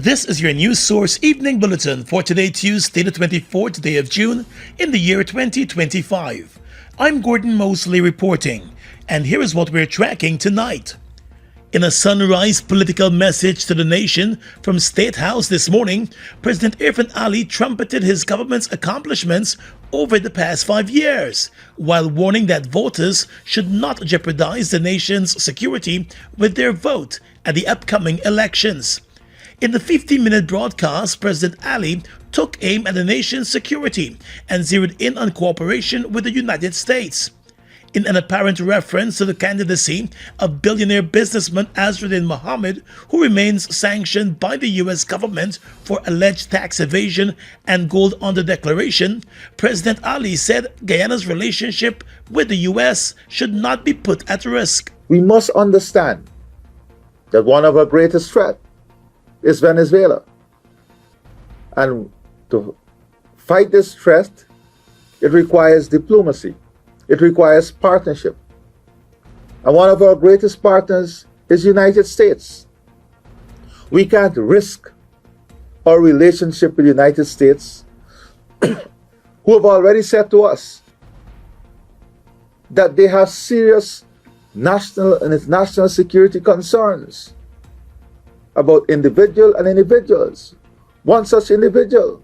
This is your news source evening bulletin for today, Tuesday, the 24th day of June in the year 2025. I'm Gordon Mosley reporting, and here is what we're tracking tonight. In a sunrise political message to the nation from State House this morning, President Irfan Ali trumpeted his government's accomplishments over the past 5 years, while warning that voters should not jeopardize the nation's security with their vote at the upcoming elections. In the 15-minute broadcast, President Ali took aim at the nation's security and zeroed in on cooperation with the United States. In an apparent reference to the candidacy of billionaire businessman Azruddin Mohammed, who remains sanctioned by the U.S. government for alleged tax evasion and gold on the declaration, President Ali said Guyana's relationship with the U.S. should not be put at risk. We must understand that one of our greatest threats is Venezuela. And to fight this threat, it requires diplomacy. It requires partnership. And one of our greatest partners is the United States. We can't risk our relationship with the United States, who have already said to us that they have serious national and international security concerns about individuals. One such individual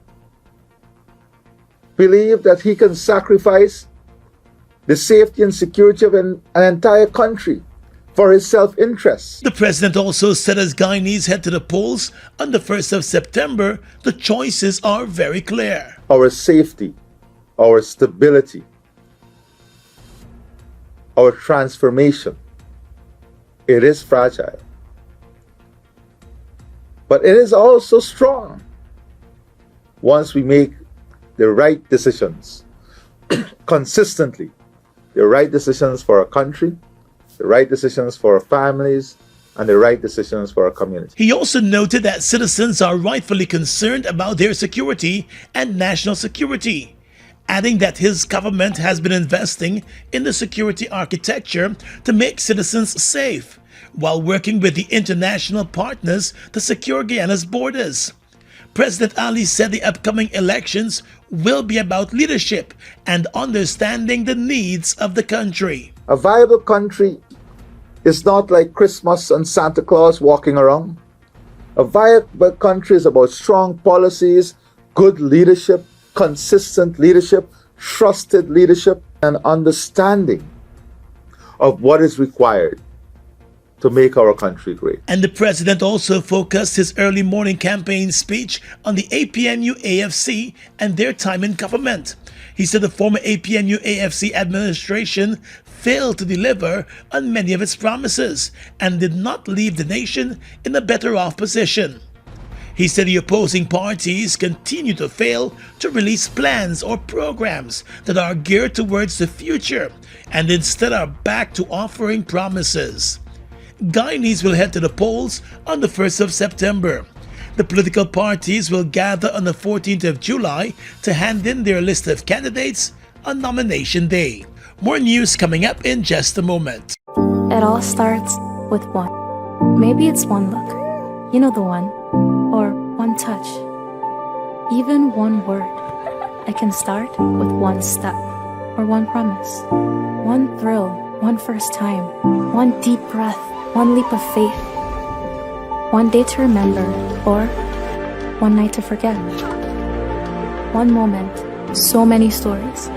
believed that he can sacrifice the safety and security of an entire country for his self-interest. The president also said as Guyanese head to the polls on the 1st of September, the choices are very clear. Our safety, our stability, our transformation, it is fragile. But it is also strong once we make the right decisions consistently. The right decisions for our country, the right decisions for our families, and the right decisions for our community. He also noted that citizens are rightfully concerned about their security and national security, adding that his government has been investing in the security architecture to make citizens safe, while working with the international partners to secure Guyana's borders. President Ali said the upcoming elections will be about leadership and understanding the needs of the country. A viable country is not like Christmas and Santa Claus walking around. A viable country is about strong policies, good leadership, consistent leadership, trusted leadership, and understanding of what is required to make our country great. And the president also focused his early morning campaign speech on the APNU AFC and their time in government. He said the former APNU AFC administration failed to deliver on many of its promises and did not leave the nation in a better off position. He said the opposing parties continue to fail to release plans or programs that are geared towards the future and instead are back to offering promises. Guyanese will head to the polls on the 1st of September. The political parties will gather on the 14th of July to hand in their list of candidates on nomination day. More news coming up in just a moment. It all starts with one. Maybe it's one look, you know the one, or one touch, even one word. It can start with one step, or one promise, one thrill, one first time, one deep breath, one leap of faith, one day to remember, or one night to forget. One moment, so many stories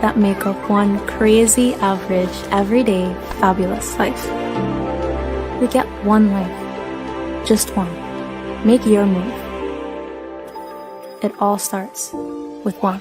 that make up one crazy, average, everyday, fabulous life. We get one life, just one. Make your move. It all starts with one.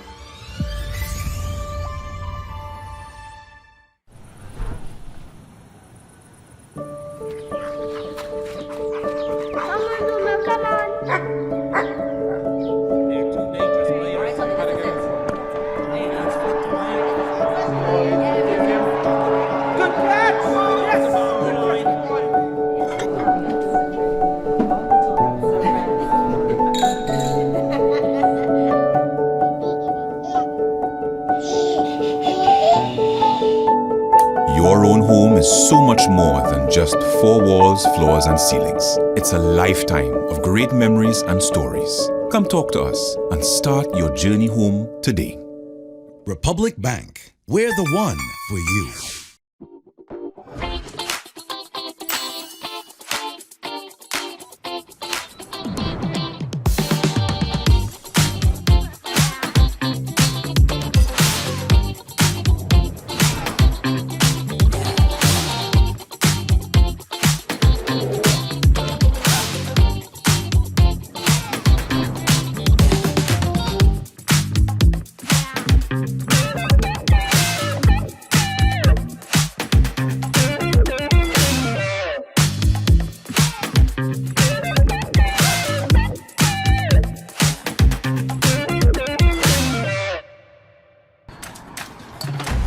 Your own home is so much more than just four walls, floors, and ceilings. It's a lifetime of great memories and stories. Come talk to us and start your journey home today. Republic Bank, we're the one for you.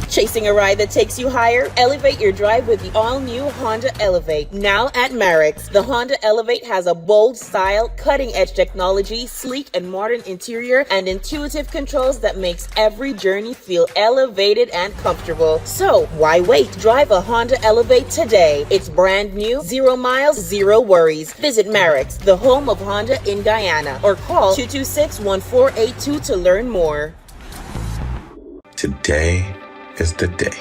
Chasing a ride that takes you higher? Elevate your drive with the all-new Honda Elevate. Now at Marix, the Honda Elevate has a bold style, cutting-edge technology, sleek and modern interior, and intuitive controls that makes every journey feel elevated and comfortable. So, why wait? Drive a Honda Elevate today. It's brand new, 0 miles, 0 worries. Visit Marix, the home of Honda in Guyana, or call 226-1482 to learn more. Today is the day.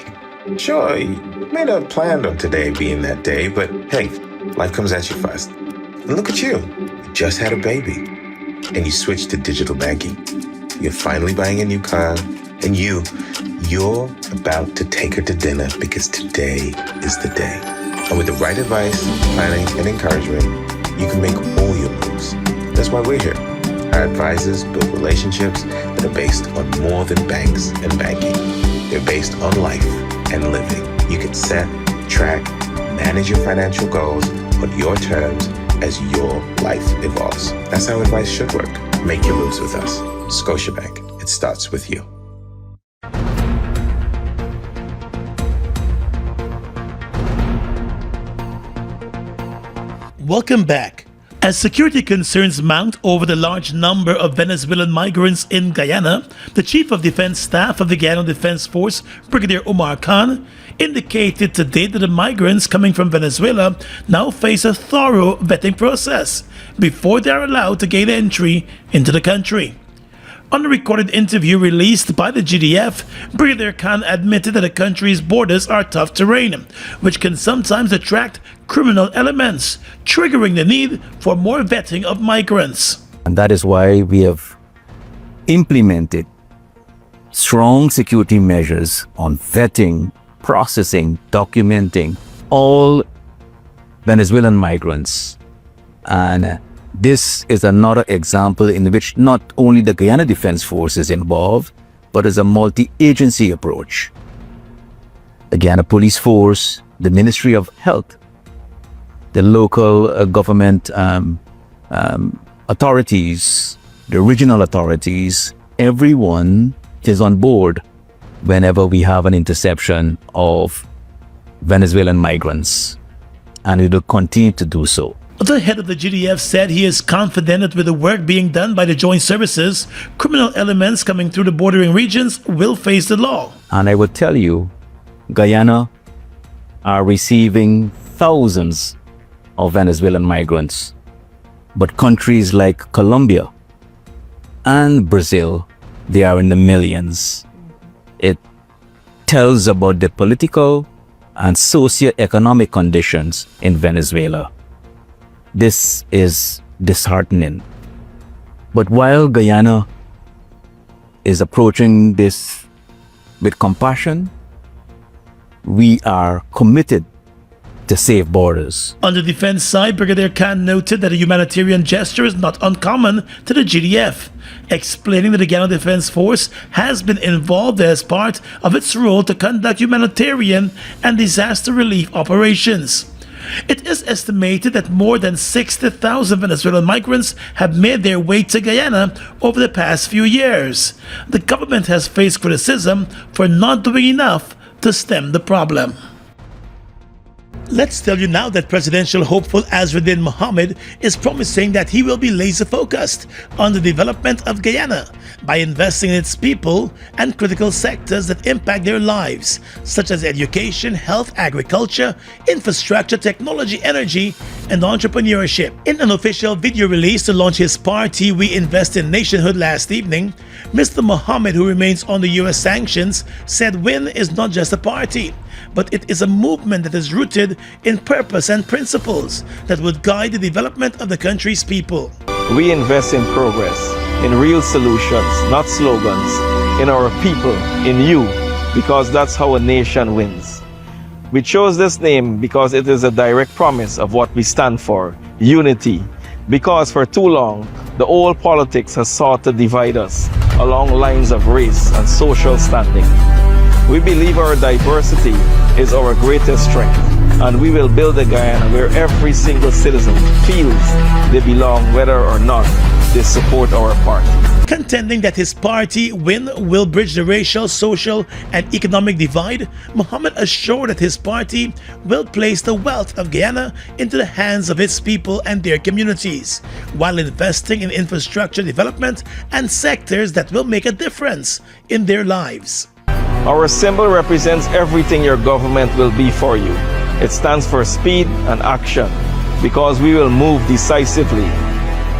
Sure, you may not have planned on today being that day, but hey, life comes at you fast. And look at you. You just had a baby. And you switched to digital banking. You're finally buying a new car. And you're about to take her to dinner because today is the day. And with the right advice, planning, and encouragement, you can make all your moves. That's why we're here. Our advisors build relationships that are based on more than banks and banking. They're based on life and living. You can set, track, manage your financial goals on your terms as your life evolves. That's how advice should work. Make your moves with us. Scotiabank. It starts with you. Welcome back. As security concerns mount over the large number of Venezuelan migrants in Guyana, the Chief of Defense Staff of the Guyana Defense Force, Brigadier Omar Khan, indicated today that the migrants coming from Venezuela now face a thorough vetting process before they are allowed to gain entry into the country. On a recorded interview released by the GDF, Brigadier Khan admitted that the country's borders are tough terrain, which can sometimes attract criminal elements, triggering the need for more vetting of migrants. And that is why we have implemented strong security measures on vetting, processing, documenting all Venezuelan migrants. And this is another example in which not only the Guyana Defense Force is involved, but is a multi-agency approach. The Guyana Police Force, the Ministry of Health, the local government authorities, the regional authorities, everyone is on board whenever we have an interception of Venezuelan migrants, and we will continue to do so. The head of the GDF said he is confident that with the work being done by the joint services, criminal elements coming through the bordering regions will face the law. And I would tell you, Guyana are receiving thousands of Venezuelan migrants. But countries like Colombia and Brazil, they are in the millions. It tells about the political and socio-economic conditions in Venezuela. This is disheartening. But while Guyana is approaching this with compassion, we are committed to safe borders. On the defense side, Brigadier Khan noted that a humanitarian gesture is not uncommon to the GDF, explaining that the Guyana Defense Force has been involved as part of its role to conduct humanitarian and disaster relief operations. It is estimated that more than 60,000 Venezuelan migrants have made their way to Guyana over the past few years. The government has faced criticism for not doing enough to stem the problem. Let's tell you now that presidential hopeful Azruddin Mohammed is promising that he will be laser-focused on the development of Guyana by investing in its people and critical sectors that impact their lives, such as education, health, agriculture, infrastructure, technology, energy, and entrepreneurship. In an official video release to launch his party We Invest in Nationhood last evening, Mr. Mohammed, who remains on the US sanctions, said WIN is not just a party, but it is a movement that is rooted in purpose and principles that would guide the development of the country's people. We invest in progress, in real solutions, not slogans, in our people, in you, because that's how a nation wins. We chose this name because it is a direct promise of what we stand for, unity, because for too long, the old politics has sought to divide us along lines of race and social standing. We believe our diversity is our greatest strength, and we will build a Guyana where every single citizen feels they belong whether or not they support our party. Contending that his party, WIN, will bridge the racial, social, and economic divide, Mohammed assured that his party will place the wealth of Guyana into the hands of its people and their communities, while investing in infrastructure development and sectors that will make a difference in their lives. Our symbol represents everything your government will be for you. It stands for speed and action, because we will move decisively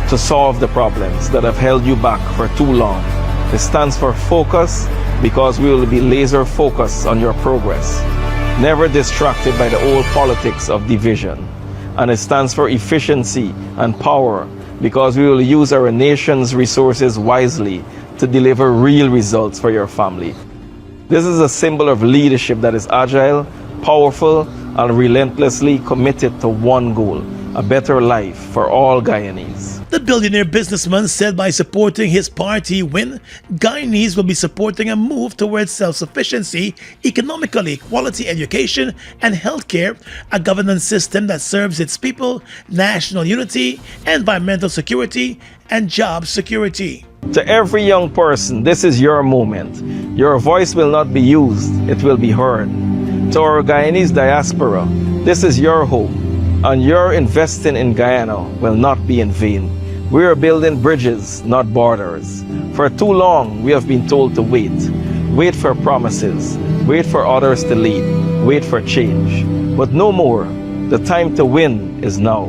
to solve the problems that have held you back for too long. It stands for focus, because we will be laser focused on your progress, never distracted by the old politics of division. And it stands for efficiency and power, because we will use our nation's resources wisely to deliver real results for your family. This is a symbol of leadership that is agile, powerful, and relentlessly committed to one goal: a better life for all Guyanese. The billionaire businessman said by supporting his party WIN, Guyanese will be supporting a move towards self-sufficiency, economically, quality education and healthcare, a governance system that serves its people, national unity, environmental security, and job security. To every young person, this is your moment. Your voice will not be used, it will be heard. To our Guyanese diaspora, this is your home, and your investing in Guyana will not be in vain. We are building bridges, not borders. For too long, we have been told to wait. Wait for promises, wait for others to lead, wait for change. But no more. The time to win is now.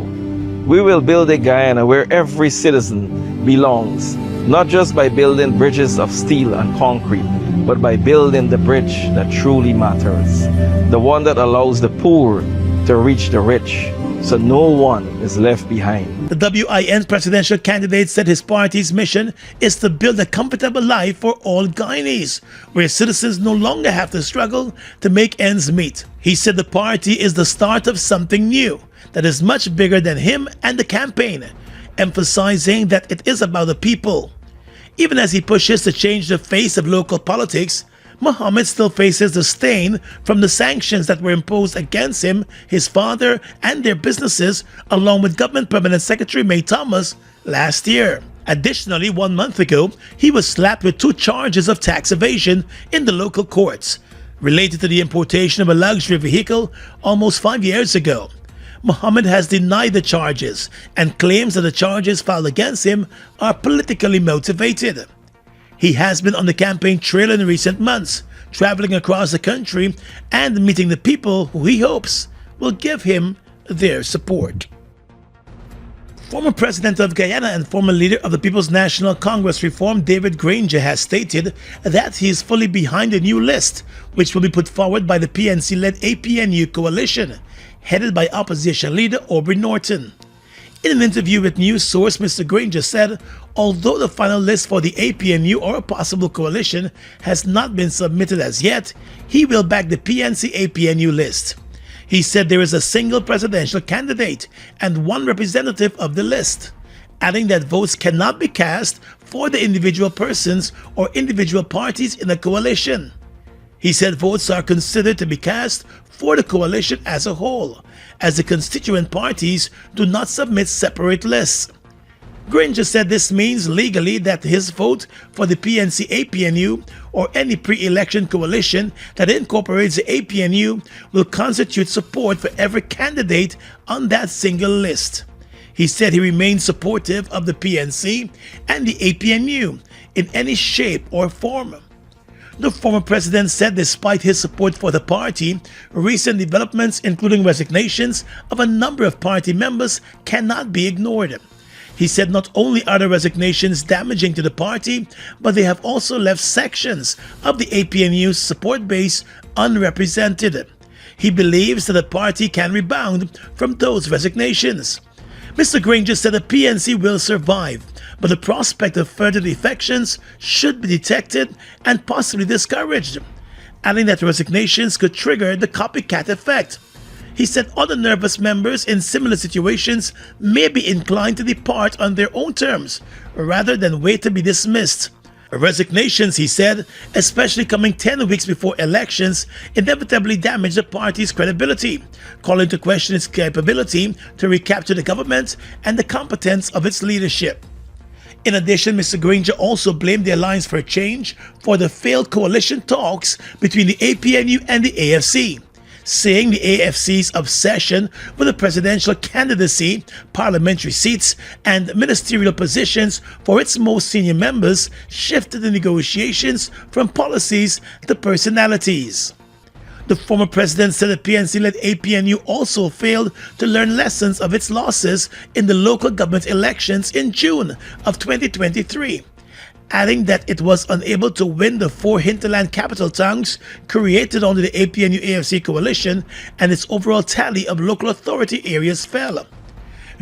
We will build a Guyana where every citizen belongs, not just by building bridges of steel and concrete, but by building the bridge that truly matters, the one that allows the poor to reach the rich, so no one is left behind. The WIN presidential candidate said his party's mission is to build a comfortable life for all Guyanese, where citizens no longer have to struggle to make ends meet. He said the party is the start of something new that is much bigger than him and the campaign, emphasizing that it is about the people. Even as he pushes to change the face of local politics, Mohammed still faces the stain from the sanctions that were imposed against him, his father, and their businesses, along with Government Permanent Secretary May Thomas last year. Additionally, 1 month ago, he was slapped with 2 charges of tax evasion in the local courts, related to the importation of a luxury vehicle almost 5 years ago. Mohammed has denied the charges and claims that the charges filed against him are politically motivated. He has been on the campaign trail in recent months, traveling across the country and meeting the people who he hopes will give him their support. Former President of Guyana and former leader of the People's National Congress Reform, David Granger, has stated that he is fully behind the new list, which will be put forward by the PNC-Led APNU coalition, headed by opposition leader Norton. In an interview with news source, Mr. Granger said, although the final list for the APNU or a possible coalition has not been submitted as yet, he will back the PNC-APNU list. He said there is a single presidential candidate and 1 representative of the list, adding that votes cannot be cast for the individual persons or individual parties in the coalition. He said votes are considered to be cast for the coalition as a whole, as the constituent parties do not submit separate lists. Granger said this means legally that his vote for the PNC-APNU or any pre-election coalition that incorporates the APNU will constitute support for every candidate on that single list. He said he remains supportive of the PNC and the APNU in any shape or form. The former president said despite his support for the party, recent developments including resignations of a number of party members cannot be ignored. He said not only are the resignations damaging to the party, but they have also left sections of the APNU's support base unrepresented. He believes that the party can rebound from those resignations. Mr. Granger said the PNC will survive, but the prospect of further defections should be detected and possibly discouraged, adding that resignations could trigger the copycat effect. He said other nervous members in similar situations may be inclined to depart on their own terms rather than wait to be dismissed. Resignations, he said, especially coming 10 weeks before elections, inevitably damage the party's credibility, calling into question its capability to recapture the government and the competence of its leadership. In addition, Mr. Granger also blamed the Alliance for Change for the failed coalition talks between the APNU and the AFC, saying the AFC's obsession with the presidential candidacy, parliamentary seats, and ministerial positions for its most senior members shifted the negotiations from policies to personalities. The former president said the PNC-led APNU also failed to learn lessons of its losses in the local government elections in June of 2023. Adding that it was unable to win the 4 hinterland capital towns created under the APNU-AFC coalition, and its overall tally of local authority areas fell.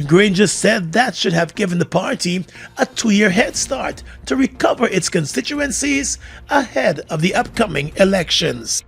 Granger said that should have given the party a 2-year head start to recover its constituencies ahead of the upcoming elections.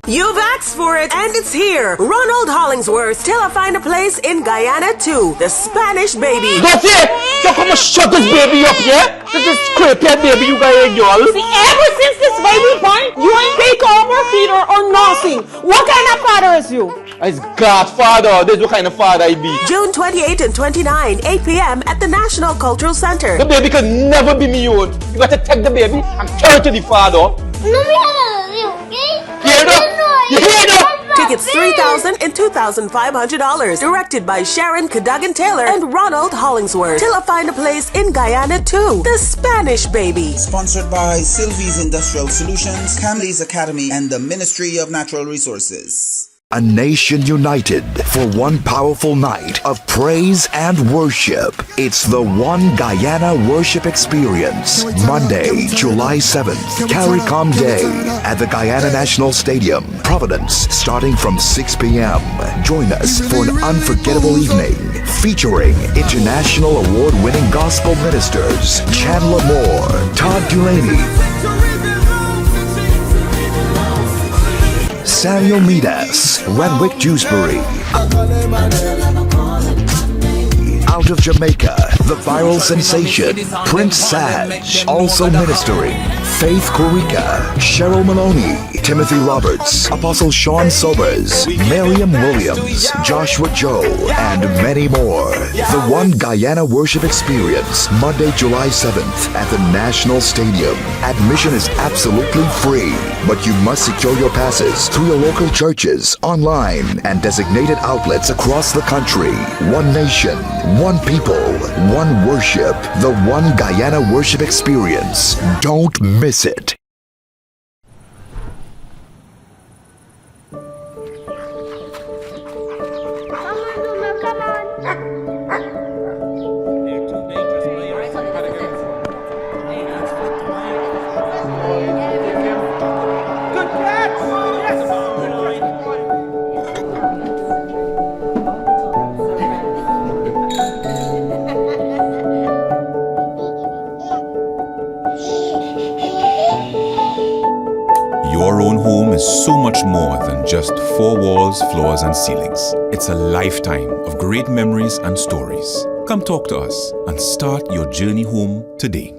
You've asked for it, and it's here. Ronald Hollingsworth, till I find a place in Guyana too. The Spanish baby. That's it! You come and shut this baby up, yeah? This is creepy baby you got in, y'all. See, ever since this baby born, you ain't take over, Peter, or nothing. What kind of father is you? It's Godfather. This is what kind of father I be. June 28 and 29, 8 p.m. at the National Cultural Center. The baby can never be me own. You got to take the baby and carry to the father. Hear that? You hear that? Tickets $3,000 and $2,500. Directed by Sharon Cadogan Taylor and Ronald Hollingsworth. Till I find a place in Guyana too. The Spanish baby. Sponsored by Sylvie's Industrial Solutions, Camley's Academy, and the Ministry of Natural Resources. A nation united for one powerful night of praise and worship. It's the One Guyana Worship Experience. Monday, July 7th, CARICOM Day at the Guyana National Stadium, Providence, starting from 6 p.m. Join us for an unforgettable evening featuring international award-winning gospel ministers Chandler Moore, Todd Dulaney, Samuel Midas, Renwick Dewsbury. Out of Jamaica, the viral sensation, Prince Saj, also ministering, Faith Kurika, Cheryl Maloney, Timothy Roberts, Apostle Sean Sobers, Miriam Williams, Joshua Joe, and many more. The One Guyana Worship Experience, Monday, July 7th at the National Stadium. Admission is absolutely free, but you must secure your passes through your local churches, online, and designated outlets across the country. One nation, one people, one worship. The One Guyana Worship Experience. Don't miss it. Your own home is so much more than just 4 walls, floors, and ceilings. It's a lifetime of great memories and stories. Come talk to us and start your journey home today.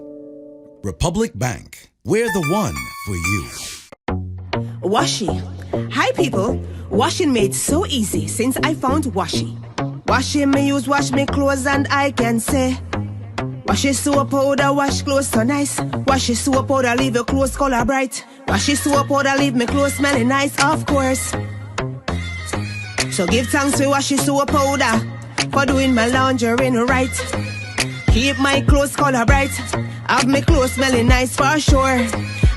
Republic Bank. We're the one for you. Washi. Hi people. Washing made so easy since I found Washi. Washing me use wash me clothes and I can say Wash your soap powder, wash clothes so nice. Wash your soap powder, leave your clothes color bright. Wash your soap powder, leave me clothes smelling nice, of course. So give thanks for wash your soap powder, for doing my laundry right. Keep my clothes color bright, have my clothes smelling nice for sure.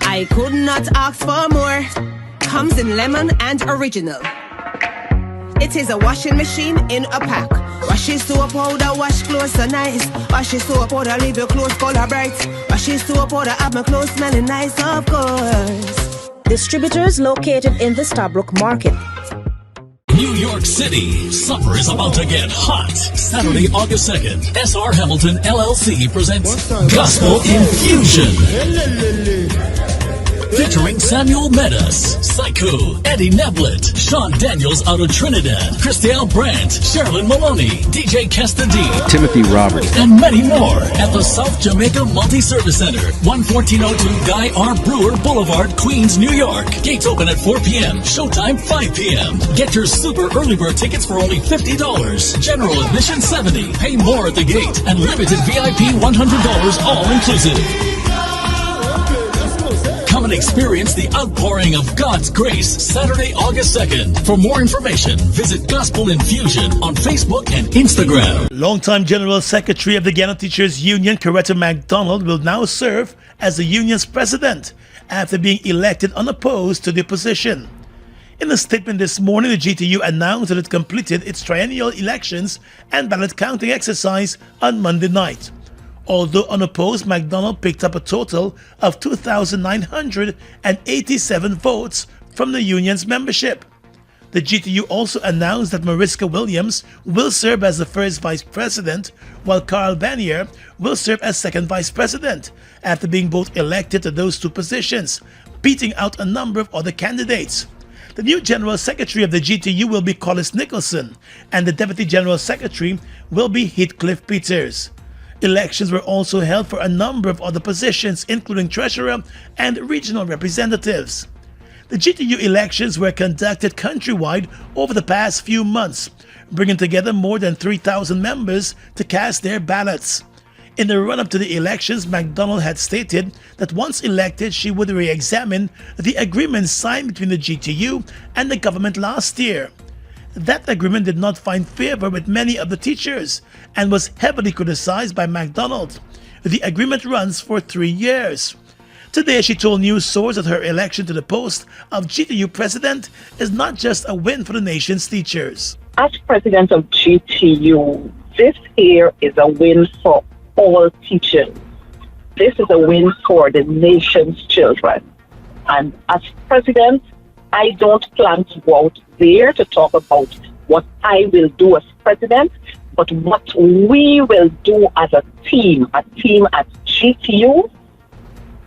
I could not ask for more. Comes in lemon and original. It is a washing machine in a pack. Wash your soap powder, wash clothes so nice. Wash your soap powder, leave your clothes color bright. Wash your soap powder, have my clothes smelling nice, of course. Distributors located in the Stabrook Market. New York City, summer is about to get hot. Saturday, August 2nd, SR Hamilton LLC presents Gospel Infusion. Featuring Samuel Medas, Psycho, Eddie Neblett, Sean Daniels out of Trinidad, Christelle Brandt, Sherilyn Maloney, DJ Kesta D, Timothy Roberts, and many more at the South Jamaica Multi-Service Center, 11402 Guy R. Brewer Boulevard, Queens, New York. Gates open at 4 p.m., showtime 5 p.m. Get your super early bird tickets for only $50. General admission $70. Pay more at the gate, and limited VIP $100 all inclusive. Come and experience the outpouring of God's grace Saturday, August 2nd. For more information, visit Gospel Infusion on Facebook and Instagram. Longtime General Secretary of the Guyana Teachers Union, Coretta MacDonald, will now serve as the union's president after being elected unopposed to the position. In a statement this morning, the GTU announced that it completed its triennial elections and ballot counting exercise on Monday night. Although unopposed, MacDonald picked up a total of 2,987 votes from the union's membership. The GTU also announced that Mariska Williams will serve as the first vice president, while Carl Vanier will serve as second vice president, after being both elected to those two positions, beating out a number of other candidates. The new General Secretary of the GTU will be Collis Nicholson, and the Deputy General Secretary will be Heathcliff Peters. Elections were also held for a number of other positions, including treasurer and regional representatives. The GTU elections were conducted countrywide over the past few months, bringing together more than 3,000 members to cast their ballots. In the run-up to the elections, MacDonald had stated that once elected, she would re-examine the agreement signed between the GTU and the government last year. That agreement did not find favor with many of the teachers and was heavily criticized by MacDonald. The agreement runs for 3 years. Today, she told News Source that her election to the post of GTU president is not just a win for the nation's teachers. As president of GTU, this here is a win for all teachers. This is a win for the nation's children. And as president, I don't plan to go out there to talk about what I will do as president, but what we will do as a team at GTU,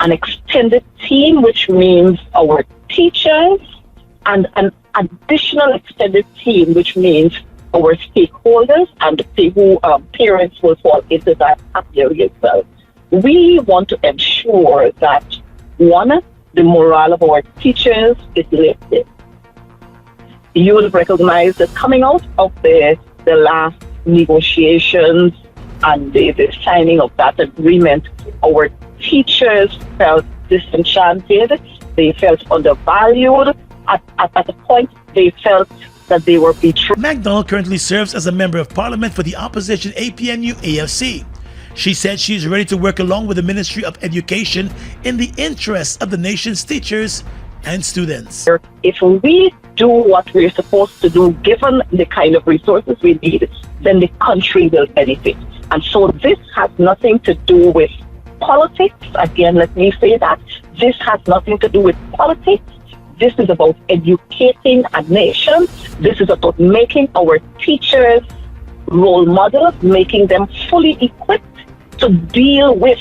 an extended team, which means our teachers, and an additional extended team, which means our stakeholders and the people, parents will fall into that category as well. We want to ensure that, one, the morale of our teachers is lifted. You will recognize that coming out of the last negotiations and the signing of that agreement, our teachers felt disenchanted, they felt undervalued. At a point, they felt that they were betrayed. MacDonald currently serves as a member of parliament for the opposition APNU AFC. She said she is ready to work along with the Ministry of Education in the interests of the nation's teachers and students. If we do what we're supposed to do, given the kind of resources we need, then the country will benefit. And so this has nothing to do with politics. Again, let me say that. This has nothing to do with politics. This is about educating a nation. This is about making our teachers role models, making them fully equipped to deal with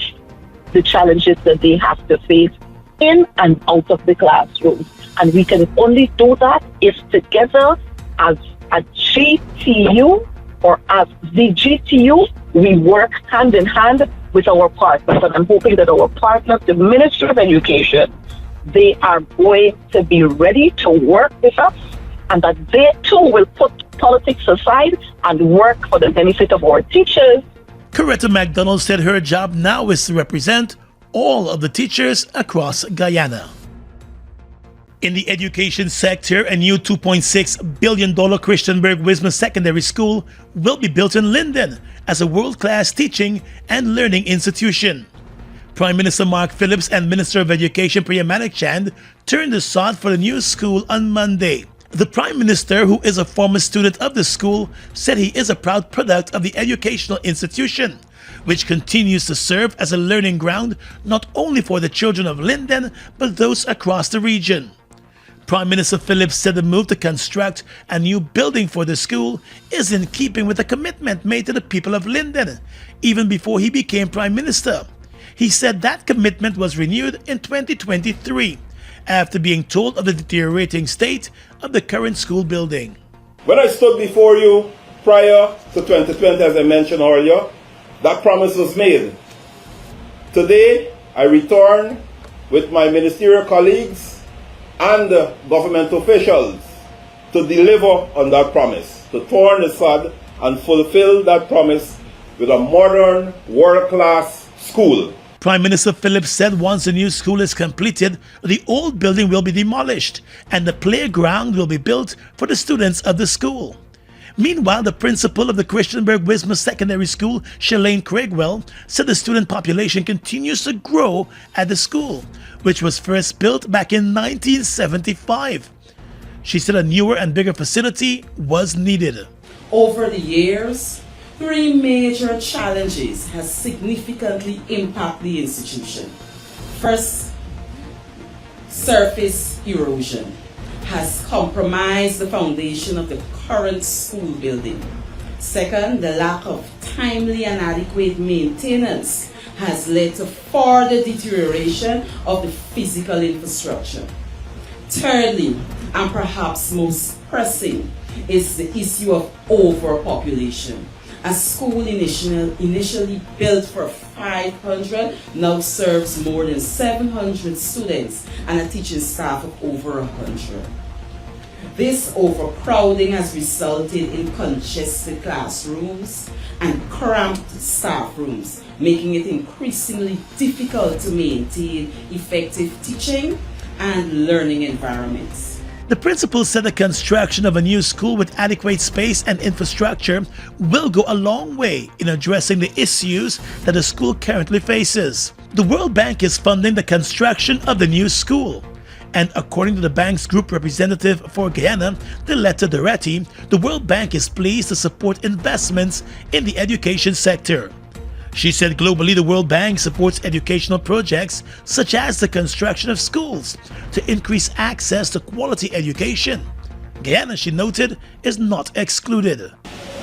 the challenges that they have to face in and out of the classroom. And we can only do that if together as a GTU or as the GTU, we work hand in hand with our partners. And I'm hoping that our partners, the Ministry of Education, they are going to be ready to work with us, and that they too will put politics aside and work for the benefit of our teachers Coretta McDonald said her job now is to represent all of the teachers across Guyana. In the education sector, a new $2.6 billion Christiansburg Wisma Secondary School will be built in Linden as a world-class teaching and learning institution. Prime Minister Mark Phillips and Minister of Education Priya Manik Chand turned the sod for the new school on Monday. The Prime Minister, who is a former student of the school, said he is a proud product of the educational institution, which continues to serve as a learning ground not only for the children of Linden, but those across the region. Prime Minister Phillips said the move to construct a new building for the school is in keeping with the commitment made to the people of Linden, even before he became Prime Minister. He said that commitment was renewed in 2023, after being told of the deteriorating state of the current school building. When I stood before you prior to 2020, as I mentioned earlier, that promise was made. Today, I return with my ministerial colleagues and government officials to deliver on that promise, to turn the sod and fulfill that promise with a modern, world-class school. Prime Minister Phillips said once the new school is completed, the old building will be demolished and the playground will be built for the students of the school. Meanwhile, the principal of the Christiansburg Wisma Secondary School, Shalane Craigwell, said the student population continues to grow at the school, which was first built back in 1975. She said a newer and bigger facility was needed. Over the years, three major challenges has significantly impacted the institution. First, surface erosion has compromised the foundation of the current school building. Second, the lack of timely and adequate maintenance has led to further deterioration of the physical infrastructure. Thirdly, and perhaps most pressing, is the issue of overpopulation. A school initially built for 500 now serves more than 700 students and a teaching staff of over 100. This overcrowding has resulted in congested classrooms and cramped staff rooms, making it increasingly difficult to maintain effective teaching and learning environments. The principal said the construction of a new school with adequate space and infrastructure will go a long way in addressing the issues that the school currently faces. The World Bank is funding the construction of the new school. And according to the bank's group representative for Guyana, Diletta Doretti, the World Bank is pleased to support investments in the education sector. She said globally the World Bank supports educational projects such as the construction of schools to increase access to quality education. Guyana, she noted, is not excluded.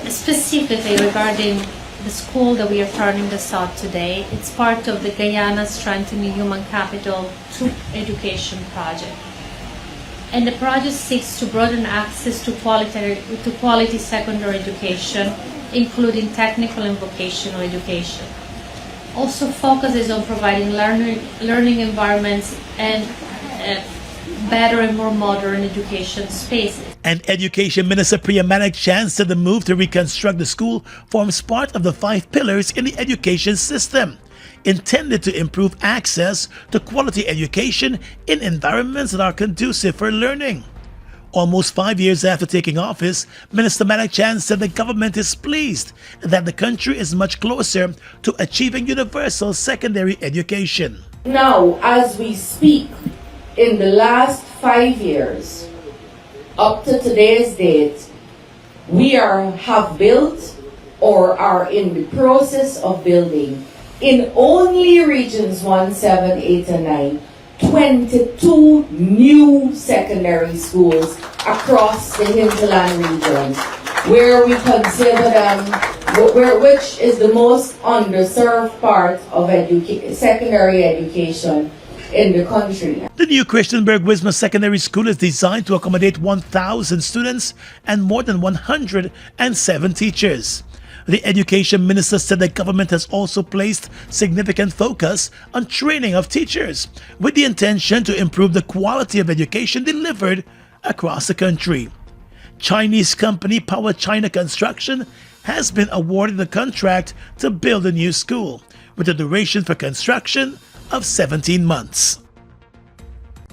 Specifically regarding the school that we are turning this out today, it's part of the Guyana Strengthening Human Capital through Education project. And the project seeks to broaden access to quality secondary education, including technical and vocational education. Also focuses on providing learning environments and better and more modern education spaces. And Education Minister Priya Manik Chand said the move to reconstruct the school forms part of the 5 pillars in the education system, intended to improve access to quality education in environments that are conducive for learning. Almost 5 years after taking office, Minister Manik Chand said the government is pleased that the country is much closer to achieving universal secondary education. Now, as we speak, in the last 5 years, up to today's date, we have built or are in the process of building in only regions 1, 7, 8, and 9, 22 new secondary schools across the hinterland regions, where we consider them, which is the most underserved part of secondary education in the country. The new Christiansburg Wisma Secondary School is designed to accommodate 1,000 students and more than 107 teachers. The Education Minister said the government has also placed significant focus on training of teachers, with the intention to improve the quality of education delivered across the country. Chinese company Power China Construction has been awarded a contract to build a new school, with a duration for construction of 17 months.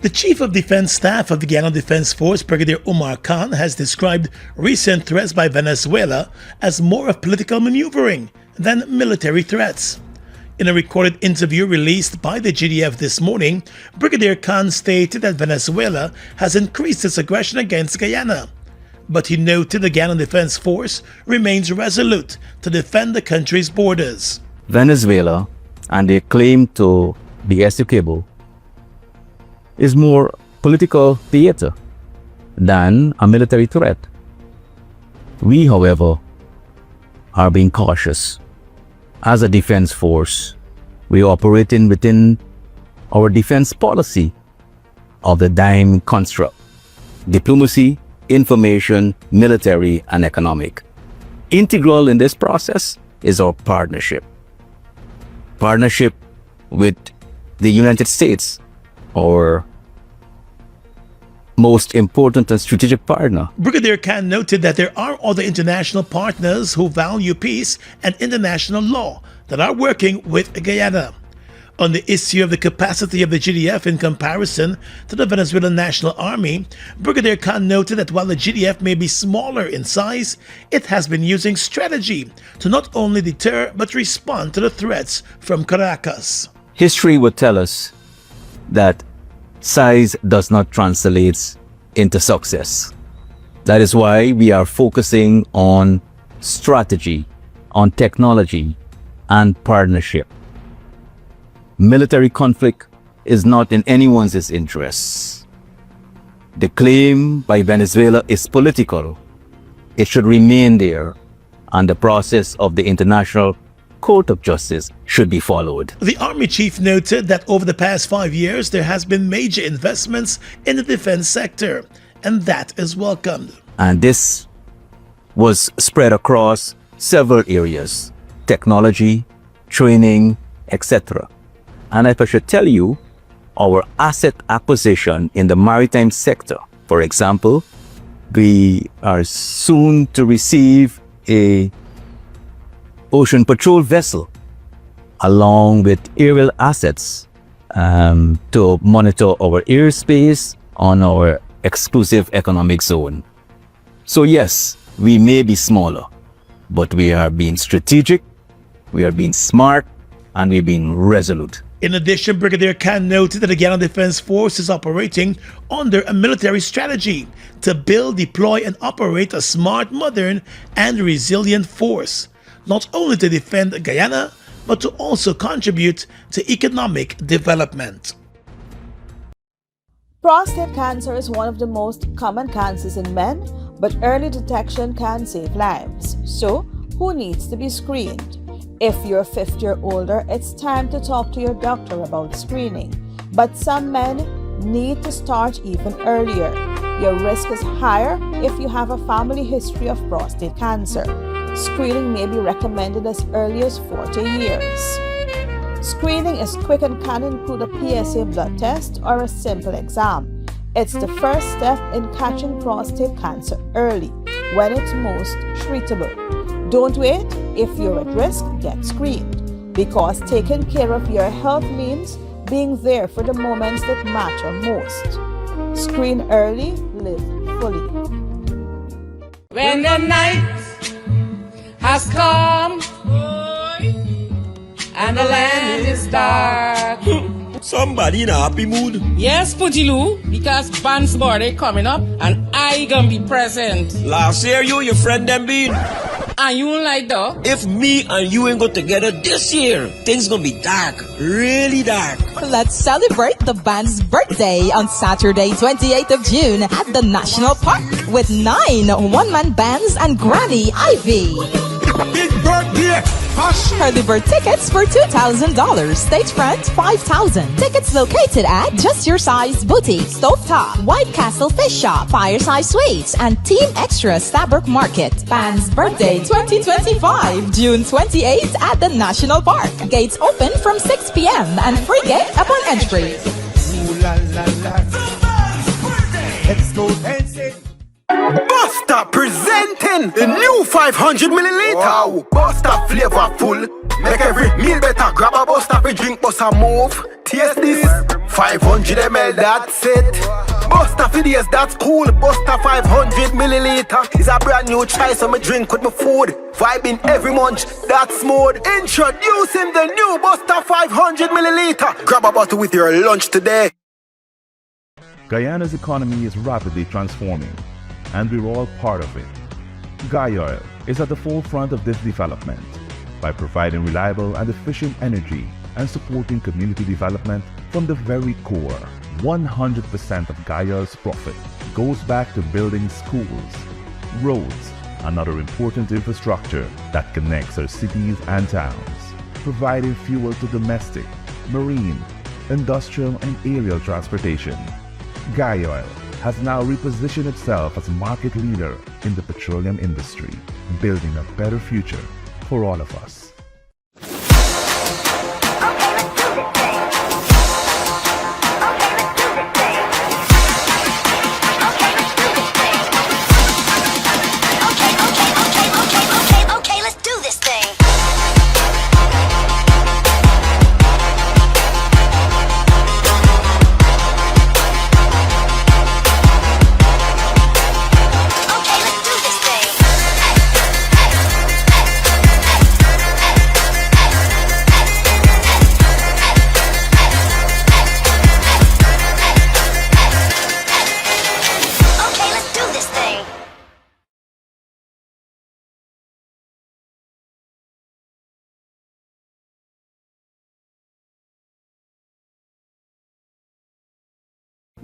The Chief of Defense Staff of the Guyana Defense Force, Brigadier Umar Khan, has described recent threats by Venezuela as more of political maneuvering than military threats. In a recorded interview released by the GDF this morning, Brigadier Khan stated that Venezuela has increased its aggression against Guyana. But he noted the Guyana Defense Force remains resolute to defend the country's borders. Venezuela and their claim to be Essequibo is more political theater than a military threat. We, however, are being cautious. As a defense force, we are operating within our defense policy of the DIME construct: diplomacy, information, military, and economic. Integral in this process is our partnership. Partnership with the United States, our most important and strategic partner. Brigadier Khan noted that there are other international partners who value peace and international law that are working with Guyana. On the issue of the capacity of the GDF in comparison to the Venezuelan National Army, Brigadier Khan noted that while the GDF may be smaller in size, it has been using strategy to not only deter but respond to the threats from Caracas. History would tell us that size does not translate into success. That is why we are focusing on strategy, on technology, and partnership. Military conflict is not in anyone's interests. The claim by Venezuela is political. It should remain there, and the process of the International Court of Justice should be followed. The Army Chief noted that over the past 5 years, there has been major investments in the defense sector, and that is welcomed. And this was spread across several areas: technology, training, etc. And if I should tell you, our asset acquisition in the maritime sector, for example, we are soon to receive a ocean patrol vessel along with aerial assets to monitor our airspace on our exclusive economic zone. So yes, we may be smaller, but we are being strategic, we are being smart, and we're being resolute. In addition, Brigadier Khan noted that the Guyana Defense Force is operating under a military strategy to build, deploy, and operate a smart, modern, and resilient force, not only to defend Guyana, but to also contribute to economic development. Prostate cancer is one of the most common cancers in men, but early detection can save lives. So, who needs to be screened? If you're 50 or older, it's time to talk to your doctor about screening. But some men need to start even earlier. Your risk is higher if you have a family history of prostate cancer. Screening may be recommended as early as 40 years. Screening is quick and can include a PSA blood test or a simple exam. It's the first step in catching prostate cancer early, when it's most treatable. Don't wait. If you're at risk, get screened, because taking care of your health means being there for the moments that matter most. Screen early, live fully. When the night has come and the land is dark. Somebody in a happy mood. Yes, Pujilu, because Ban's birthday coming up and I gonna be present. Last year you, your friend them been. And you like that? If me and you ain't go together this year, things gonna be dark, really dark. Let's celebrate the band's birthday on Saturday, 28th of June at the National Park with 9 one-man bands and Granny Ivy. Big birthday! Early bird tickets for $2,000. Stage front, $5,000. Tickets located at Just Your Size Boutique, Stovetop, White Castle Fish Shop, Fireside Suites, and Team Extra Stabrook Market. Band's birthday 2025, June 28th at the National Park. Gates open from 6 p.m. and free gate upon entry. Ooh, la, la, la. Let's go dancing. Buster presenting the new 500 milliliter. Wow, Buster flavorful. Make every meal better. Grab a Buster for drink, Buster move. Taste this. 500 ml, that's it. Buster for this, that's cool. Buster 500 milliliter is a brand new choice of me drink with my food. Vibing every munch, that's smooth. Introducing the new Buster 500 milliliter. Grab a bottle with your lunch today. Guyana's economy is rapidly transforming, and we're all part of it. Guy Oil is at the forefront of this development by providing reliable and efficient energy and supporting community development from the very core. 100% of Guy Oil's profit goes back to building schools, roads, and other important infrastructure that connects our cities and towns, providing fuel to domestic, marine, industrial, and aerial transportation. Guy Oil has now repositioned itself as a market leader in the petroleum industry, building a better future for all of us.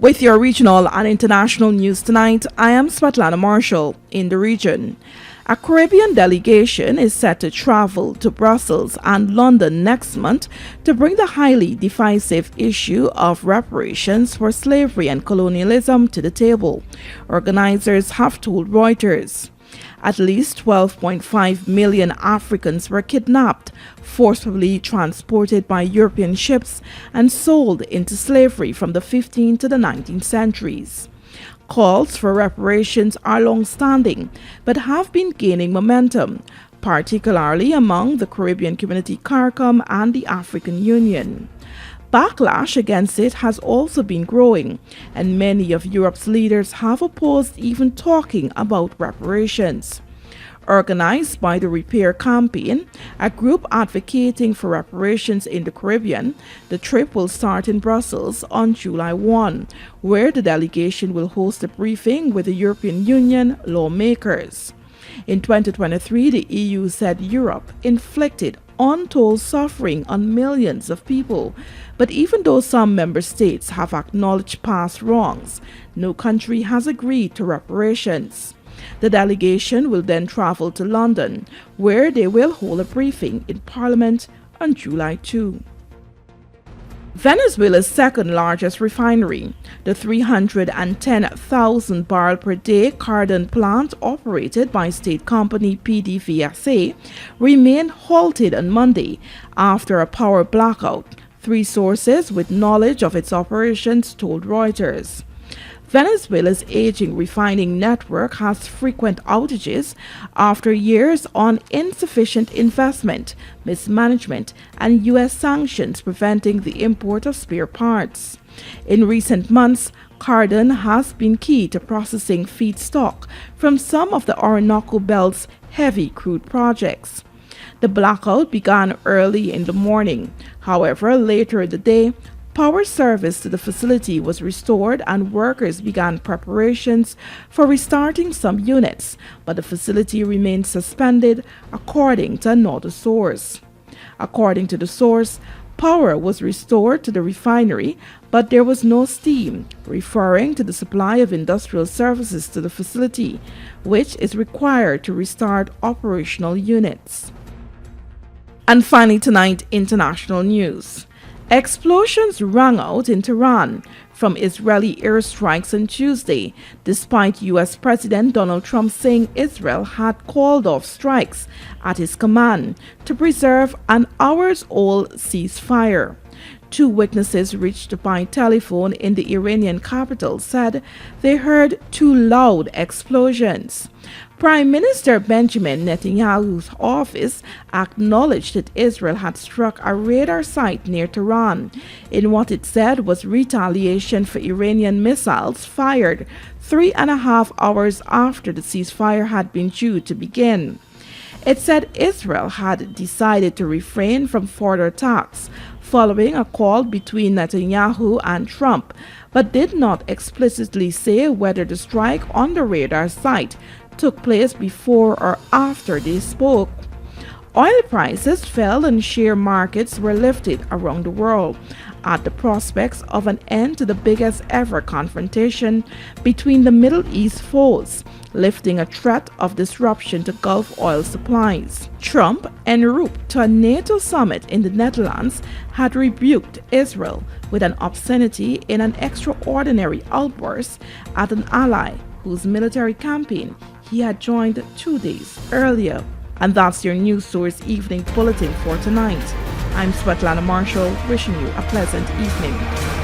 With your regional and international news tonight, I am Svetlana Marshall in the region. A Caribbean delegation is set to travel to Brussels and London next month to bring the highly divisive issue of reparations for slavery and colonialism to the table, organizers have told Reuters. At least 12.5 million Africans were kidnapped, forcibly transported by European ships, and sold into slavery from the 15th to the 19th centuries. Calls for reparations are long-standing, but have been gaining momentum, particularly among the Caribbean Community CARICOM and the African Union. Backlash against it has also been growing, and many of Europe's leaders have opposed even talking about reparations. Organized by the Repair Campaign, a group advocating for reparations in the Caribbean, the trip will start in Brussels on July 1, where the delegation will host a briefing with the European Union lawmakers. In 2023, the EU said Europe inflicted untold suffering on millions of people, but even though some member states have acknowledged past wrongs, no country has agreed to reparations. The delegation will then travel to London, where they will hold a briefing in Parliament on July 2. Venezuela's second largest refinery, the 310,000 barrel per day Carden plant operated by state company PDVSA, remained halted on Monday after a power blackout, three sources with knowledge of its operations told Reuters. Venezuela's aging refining network has frequent outages after years on insufficient investment, mismanagement, and U.S. sanctions preventing the import of spare parts. In recent months, Carden has been key to processing feedstock from some of the Orinoco Belt's heavy crude projects. The blackout began early in the morning. However, later in the day, power service to the facility was restored and workers began preparations for restarting some units, but the facility remained suspended, according to another source. According to the source, power was restored to the refinery, but there was no steam, referring to the supply of industrial services to the facility, which is required to restart operational units. And finally tonight, international news. Explosions rang out in Tehran from Israeli airstrikes on Tuesday, despite U.S. President Donald Trump saying Israel had called off strikes at his command to preserve an hours-old ceasefire. Two witnesses reached by telephone in the Iranian capital said they heard two loud explosions. Prime Minister Benjamin Netanyahu's office acknowledged that Israel had struck a radar site near Tehran in what it said was retaliation for Iranian missiles fired 3.5 hours after the ceasefire had been due to begin. It said Israel had decided to refrain from further attacks following a call between Netanyahu and Trump, but did not explicitly say whether the strike on the radar site took place before or after they spoke. Oil prices fell and share markets were lifted around the world at the prospects of an end to the biggest ever confrontation between the Middle East foes, lifting a threat of disruption to Gulf oil supplies. Trump, en route to a NATO summit in the Netherlands, had rebuked Israel with an obscenity in an extraordinary outburst at an ally whose military campaign he had joined 2 days earlier. And that's your News Source Evening Bulletin for tonight. I'm Svetlana Marshall, wishing you a pleasant evening.